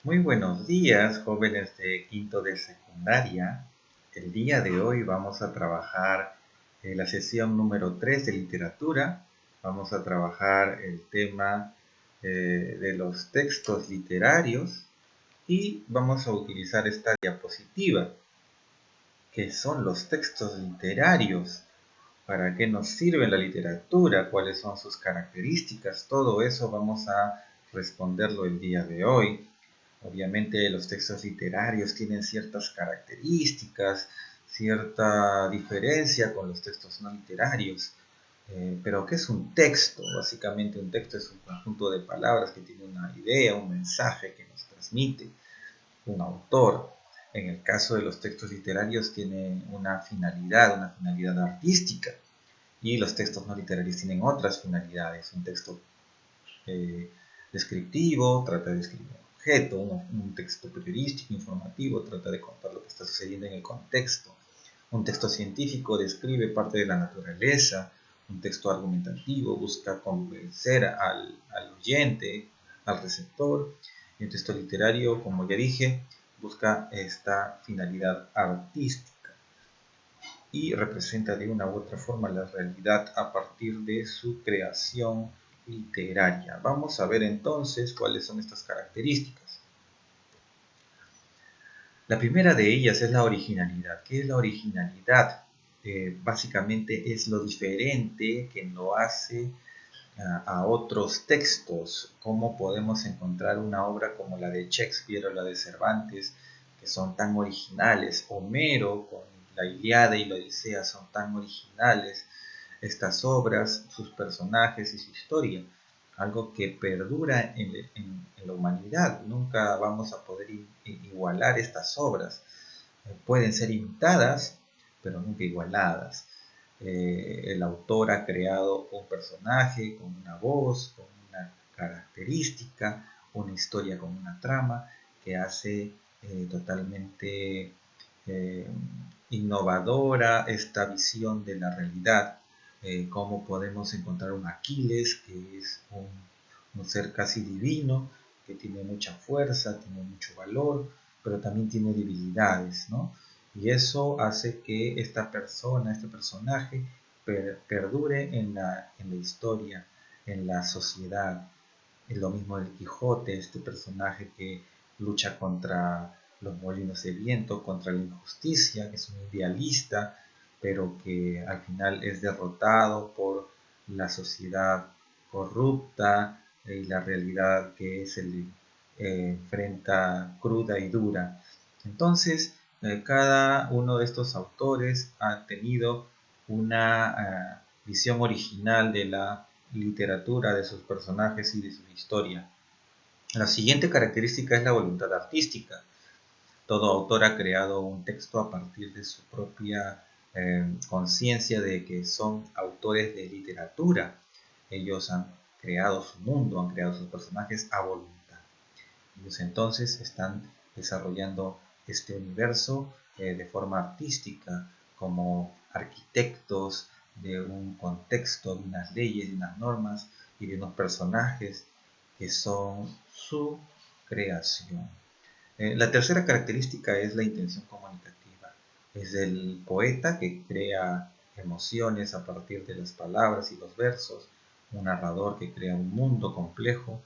Muy buenos días, jóvenes de quinto de secundaria. El día de hoy vamos a trabajar la sesión número 3 de literatura. Vamos a trabajar el tema de los textos literarios y vamos a utilizar esta diapositiva. ¿Qué son los textos literarios? ¿Para qué nos sirve la literatura? ¿Cuáles son sus características? Todo eso vamos a responderlo el día de hoy. Obviamente los textos literarios tienen ciertas características, cierta diferencia con los textos no literarios. Pero ¿qué es un texto? Básicamente un texto es un conjunto de palabras que tiene una idea, un mensaje que nos transmite un autor. En el caso de los textos literarios tiene una finalidad artística, y los textos no literarios tienen otras finalidades. Un texto descriptivo trata de describir un objeto, un texto periodístico, informativo, trata de contar lo que está sucediendo en el contexto. Un texto científico describe parte de la naturaleza. Un texto argumentativo busca convencer al oyente, al receptor. Y un texto literario, como ya dije, busca esta finalidad artística y representa de una u otra forma la realidad a partir de su creación literaria. Vamos a ver entonces cuáles son estas características. La primera de ellas es la originalidad. ¿Qué es la originalidad? Básicamente es lo diferente que lo hace a otros textos. ¿Cómo podemos encontrar una obra como la de Shakespeare o la de Cervantes, que son tan originales? Homero con la Ilíada y la Odisea son tan originales. Estas obras, sus personajes y su historia, algo que perdura en la humanidad. Nunca vamos a poder igualar estas obras. Pueden ser imitadas, pero nunca igualadas. El autor ha creado un personaje con una voz, con una característica, una historia con una trama que hace totalmente innovadora esta visión de la realidad. Cómo podemos encontrar un Aquiles, que es un ser casi divino, que tiene mucha fuerza, tiene mucho valor, pero también tiene debilidades, ¿no? Y eso hace que esta persona, este personaje, perdure en la historia, en la sociedad. Es lo mismo del Quijote, este personaje que lucha contra los molinos de viento, contra la injusticia, que es un idealista, pero que al final es derrotado por la sociedad corrupta y la realidad que se le enfrenta cruda y dura. Entonces, cada uno de estos autores ha tenido una visión original de la literatura, de sus personajes y de su historia. La siguiente característica es la voluntad artística. Todo autor ha creado un texto a partir de su propia conciencia de que son autores de literatura. Ellos han creado su mundo, han creado sus personajes a voluntad. Ellos entonces están desarrollando este universo de forma artística, como arquitectos de un contexto, de unas leyes, de unas normas y de unos personajes que son su creación. La tercera característica es la intención comunicativa. Es el poeta que crea emociones a partir de las palabras y los versos, un narrador que crea un mundo complejo,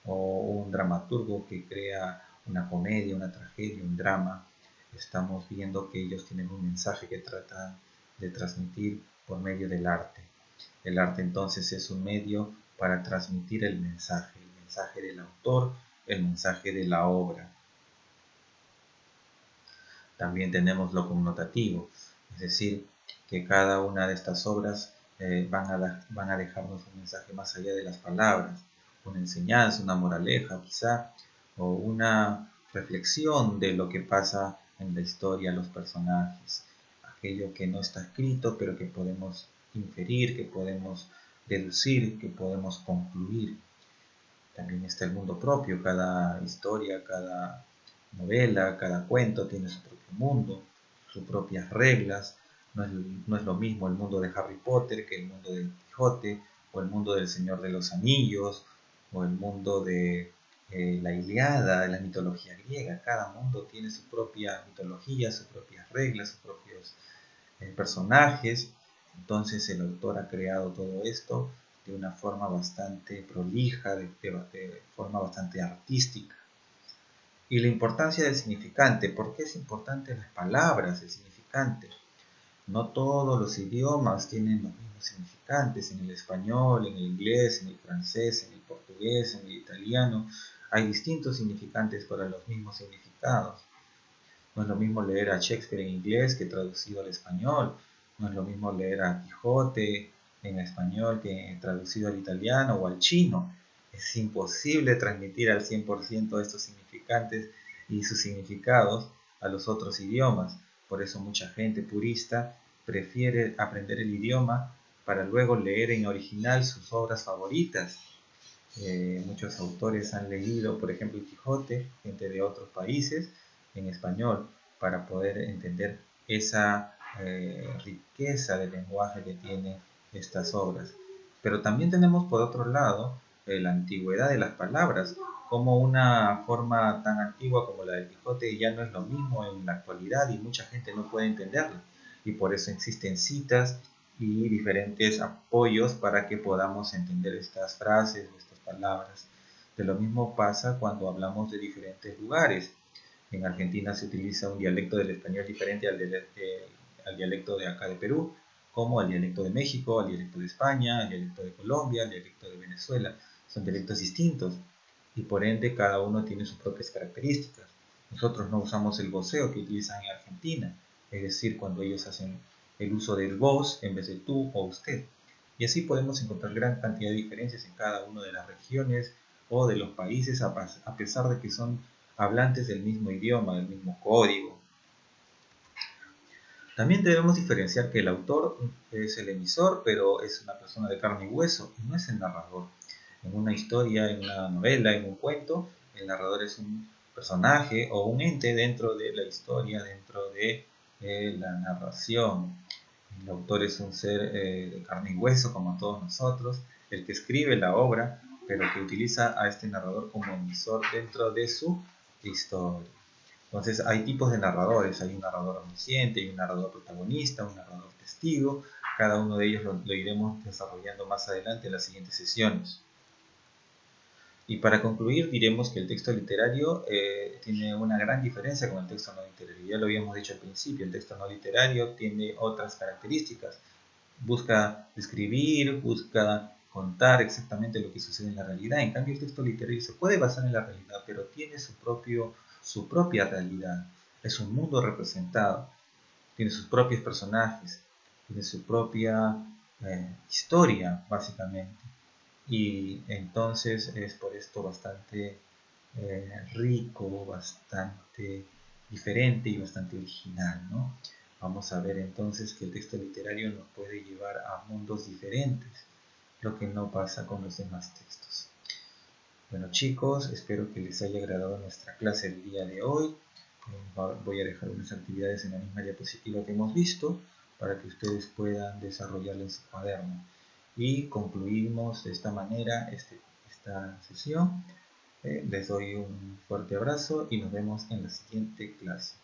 o un dramaturgo que crea una comedia, una tragedia, un drama. Estamos viendo que ellos tienen un mensaje que tratan de transmitir por medio del arte. El arte entonces es un medio para transmitir el mensaje del autor, el mensaje de la obra. También tenemos lo connotativo, es decir, que cada una de estas obras van a dejarnos un mensaje más allá de las palabras, una enseñanza, una moraleja quizá, o una reflexión de lo que pasa en la historia, los personajes, aquello que no está escrito, pero que podemos inferir, que podemos deducir, que podemos concluir. También está el mundo propio, cada historia, cada novela, cada cuento tiene su propio mundo, sus propias reglas. No es lo mismo el mundo de Harry Potter que el mundo del Quijote, o el mundo del Señor de los Anillos, o el mundo de la Ilíada, la mitología griega. Cada mundo tiene su propia mitología, sus propias reglas, sus propios personajes. Entonces el autor ha creado todo esto de una forma bastante prolija, de forma bastante artística. Y la importancia del significante. ¿Por qué es importante las palabras, el significante? No todos los idiomas tienen los mismos significantes. En el español, en el inglés, en el francés, en el portugués, en el italiano, hay distintos significantes para los mismos significados. No es lo mismo leer a Shakespeare en inglés que traducido al español. No es lo mismo leer a Quijote en español que traducido al italiano o al chino. Es imposible transmitir al 100% estos significantes y sus significados a los otros idiomas. Por eso mucha gente purista prefiere aprender el idioma para luego leer en original sus obras favoritas. Muchos autores han leído, por ejemplo, el Quijote, gente de otros países, en español, para poder entender esa riqueza de lenguaje que tienen estas obras. Pero también tenemos, por otro lado, la antigüedad de las palabras, como una forma tan antigua como la del Quijote ya no es lo mismo en la actualidad y mucha gente no puede entenderla. Y por eso existen citas y diferentes apoyos para que podamos entender estas frases o estas palabras. De lo mismo pasa cuando hablamos de diferentes lugares. En Argentina se utiliza un dialecto del español diferente al dialecto de acá de Perú, como al dialecto de México, al dialecto de España, al dialecto de Colombia, al dialecto de Venezuela. Son dialectos distintos y por ende cada uno tiene sus propias características. Nosotros no usamos el voceo que utilizan en Argentina, es decir, cuando ellos hacen el uso del vos en vez de tú o usted. Y así podemos encontrar gran cantidad de diferencias en cada una de las regiones o de los países, a pesar de que son hablantes del mismo idioma, del mismo código. También debemos diferenciar que el autor es el emisor, pero es una persona de carne y hueso, y no es el narrador. En una historia, en una novela, en un cuento, el narrador es un personaje o un ente dentro de la historia, dentro de la narración. El autor es un ser de carne y hueso como todos nosotros, el que escribe la obra, pero que utiliza a este narrador como emisor dentro de su historia. Entonces hay tipos de narradores, hay un narrador omnisciente, hay un narrador protagonista, un narrador testigo. Cada uno de ellos lo iremos desarrollando más adelante en las siguientes sesiones. Y para concluir diremos que el texto literario tiene una gran diferencia con el texto no literario. Ya lo habíamos dicho al principio, el texto no literario tiene otras características. Busca describir, busca contar exactamente lo que sucede en la realidad. En cambio, el texto literario se puede basar en la realidad, pero tiene su propia realidad. Es un mundo representado, tiene sus propios personajes, tiene su propia historia, básicamente. Y entonces es por esto bastante rico, bastante diferente y bastante original, ¿no? Vamos a ver entonces que el texto literario nos puede llevar a mundos diferentes, lo que no pasa con los demás textos. Bueno chicos, espero que les haya agradado nuestra clase el día de hoy. Voy a dejar unas actividades en la misma diapositiva que hemos visto para que ustedes puedan desarrollarla en su cuaderno. Y concluimos de esta manera esta sesión. Les doy un fuerte abrazo y nos vemos en la siguiente clase.